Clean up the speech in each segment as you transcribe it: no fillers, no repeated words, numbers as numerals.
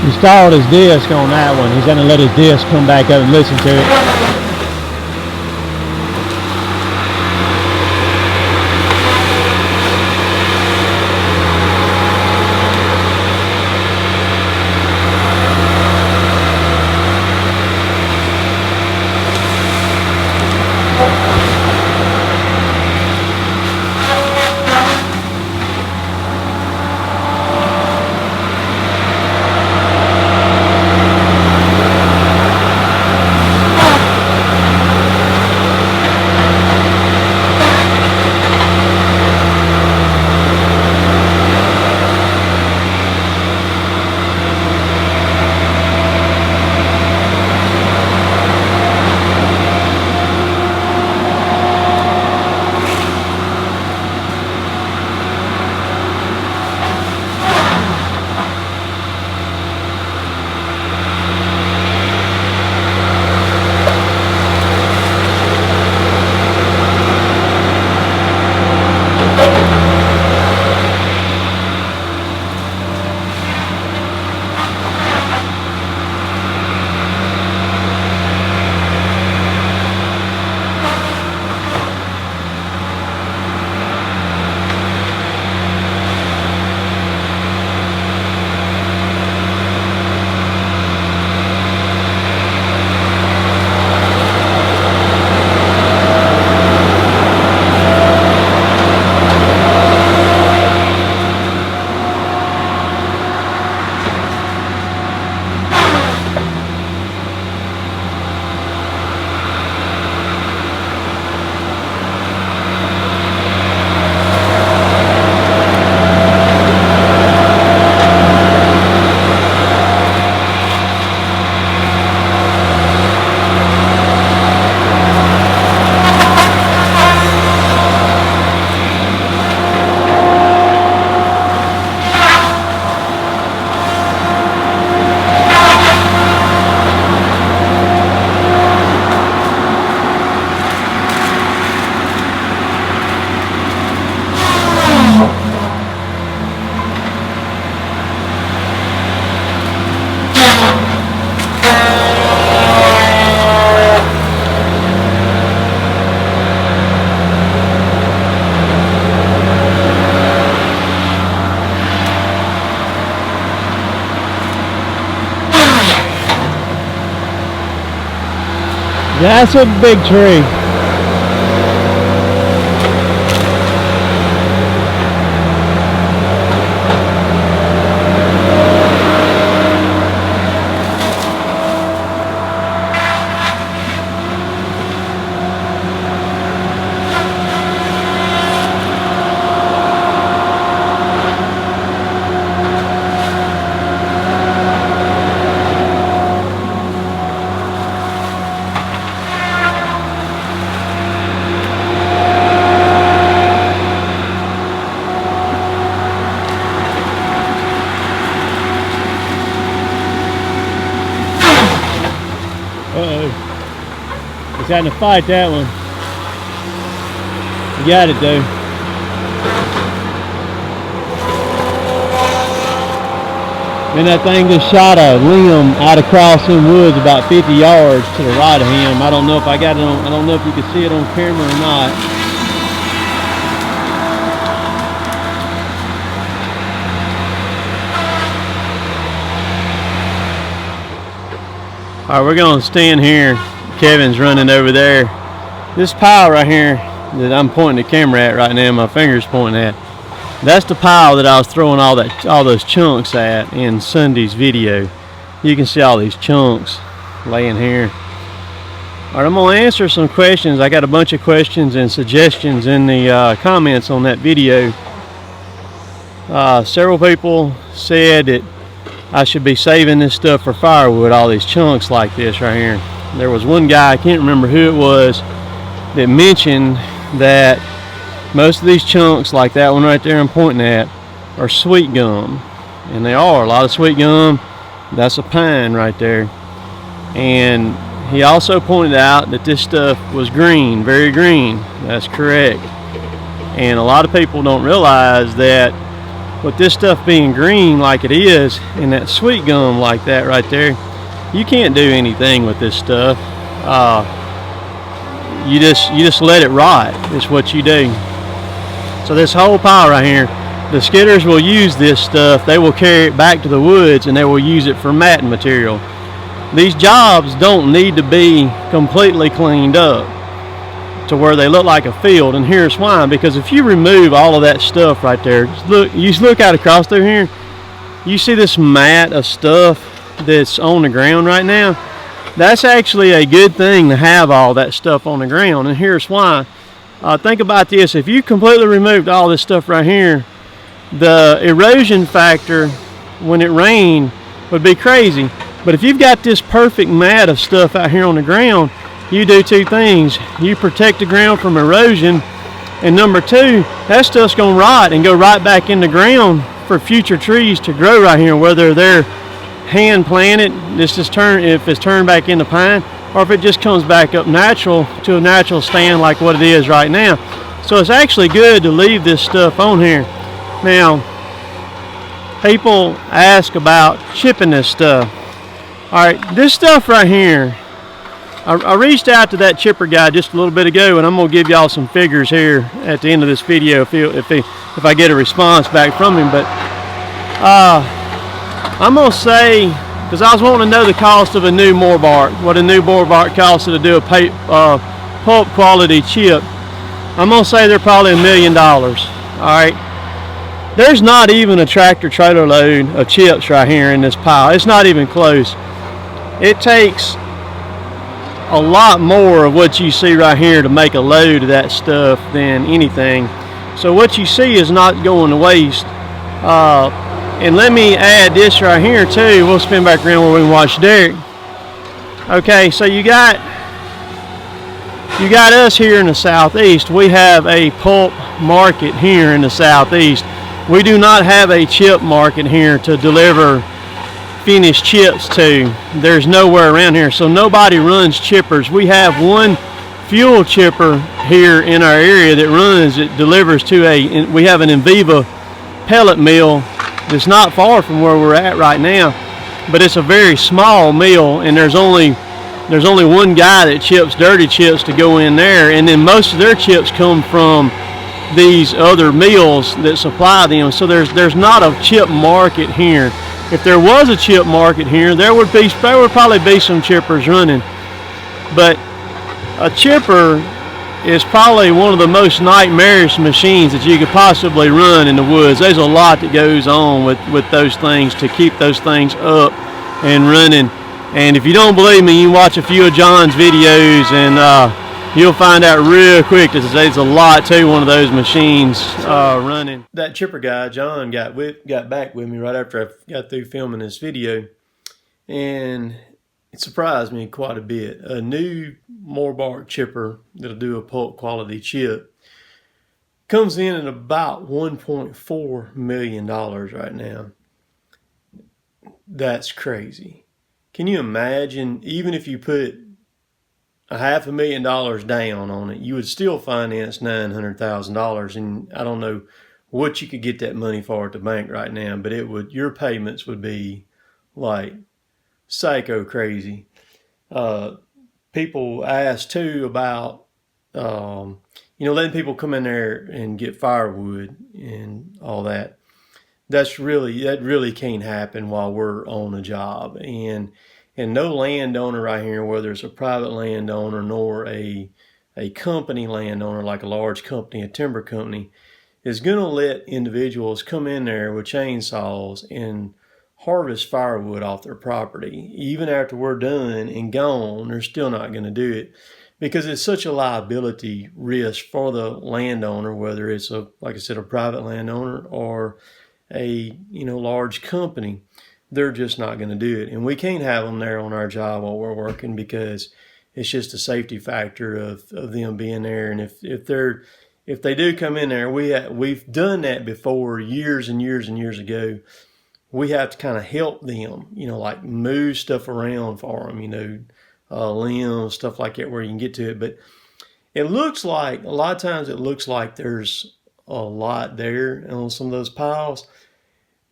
He stalled his disc on that one. He's going to let his disc come back up and listen to it. That's a big tree. He's having to fight that one. You got it, dude. Then that thing just shot a limb out across some woods about 50 yards to the right of him. I don't know if I got it on, I don't know if you can see it on camera or not. All right, we're gonna stand here. Kevin's running over there. This pile right here that I'm pointing the camera at right now, my finger's pointing at, that's the pile that I was throwing all those chunks at in Sunday's video. You can see all these chunks laying here. All right, I'm gonna answer some questions. I got a bunch of questions and suggestions in the comments on that video. Several people said that I should be saving this stuff for firewood, all these chunks like this right here. There was one guy, I can't remember who it was, that mentioned that most of these chunks, like that one right there I'm pointing at, are sweet gum. And they are, a lot of sweet gum. That's a pine right there. And he also pointed out that this stuff was green, very green. That's correct. And a lot of people don't realize that with this stuff being green like it is, and that sweet gum like that right there, you can't do anything with this stuff. You just let it rot. Is what you do. So this whole pile right here, the skidders will use this stuff. They will carry it back to the woods and they will use it for matting material. These jobs don't need to be completely cleaned up to where they look like a field, and here's why. Because if you remove all of that stuff right there, you look out across through here, you see this mat of stuff that's on the ground right now. That's actually a good thing to have all that stuff on the ground, and here's why. Think about this. If you completely removed all this stuff right here, the erosion factor when it rained would be crazy. But if you've got this perfect mat of stuff out here on the ground, you do two things. You protect the ground from erosion, and number two, that stuff's going to rot and go right back in the ground for future trees to grow right here, whether they're hand planted, if it's turned back into pine, or if it just comes back up natural to a natural stand like what it is right now. So it's actually good to leave this stuff on here. Now, people ask about chipping this stuff. Alright, this stuff right here, I reached out to that chipper guy just a little bit ago, and I'm going to give y'all some figures here at the end of this video if I get a response back from him. But I'm going to say, because I was wanting to know the cost of a new Morbark, what a new Morbark costed to do a pulp quality chip. I'm going to say they're probably $1 million. Alright, there's not even a tractor trailer load of chips right here in this pile. It's not even close. It takes a lot more of what you see right here to make a load of that stuff than anything. So what you see is not going to waste. And let me add this right here too. We'll spin back around where we can watch Derek. Okay, so you got us here in the southeast. We have a pulp market here in the southeast. We do not have a chip market here to deliver finished chips to. There's nowhere around here, so nobody runs chippers. We have one fuel chipper here in our area that runs, it delivers to we have an Inviva pellet mill that's not far from where we're at right now, but it's a very small mill, and there's only one guy that chips dirty chips to go in there, and then most of their chips come from these other mills that supply them. So there's not a chip market here. If there was a chip market here, there would probably be some chippers running. But a chipper is probably one of the most nightmarish machines that you could possibly run in the woods. There's a lot that goes on with those things to keep those things up and running. And if you don't believe me, you can watch a few of John's videos, and you'll find out real quick that there's a lot to one of those machines running. That chipper guy, John, got back with me right after I got through filming this video, and it surprised me quite a bit. A new Morbark chipper that'll do a pulp quality chip comes in at about $1.4 million right now. That's crazy. Can you imagine, even if you put $500,000 down on it, you would still finance $900,000, and I don't know what you could get that money for at the bank right now, but your payments would be like psycho crazy. People ask too about letting people come in there and get firewood and all that. That really can't happen while we're on a job, and no landowner right here, whether it's a private landowner nor a company landowner like a large company, a timber company, is going to let individuals come in there with chainsaws and harvest firewood off their property. Even after we're done and gone, they're still not going to do it because it's such a liability risk for the landowner, whether it's like I said, a private landowner or a large company. They're just not going to do it, and we can't have them there on our job while we're working because it's just a safety factor of them being there. And if they do come in there, we've done that before years and years and years ago. We have to kind of help them, like move stuff around for them, limbs, stuff like that, where you can get to it. But it looks like a lot of times there's a lot there on some of those piles.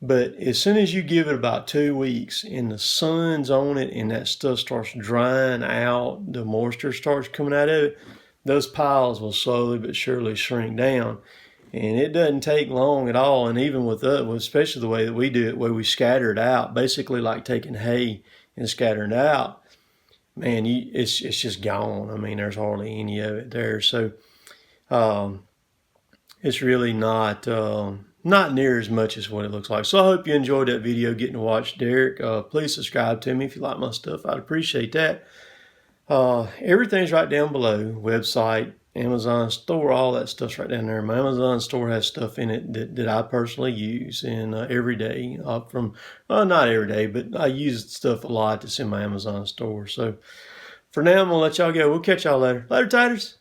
But as soon as you give it about 2 weeks and the sun's on it and that stuff starts drying out, the moisture starts coming out of it, those piles will slowly but surely shrink down. And it doesn't take long at all. And even with us, especially the way that we do it, where we scatter it out, basically like taking hay and scattering it out, man, it's just gone. I mean, there's hardly any of it there. So it's really not not near as much as what it looks like. So I hope you enjoyed that video, getting to watch Derek. Please subscribe to me if you like my stuff. I'd appreciate that. Everything's right down below. Website, Amazon store, all that stuff's right down there. My Amazon store has stuff in it that I personally use and every day. Not every day, but I use stuff a lot that's in my Amazon store. So for now, I'm going to let y'all go. We'll catch y'all later. Later, taters.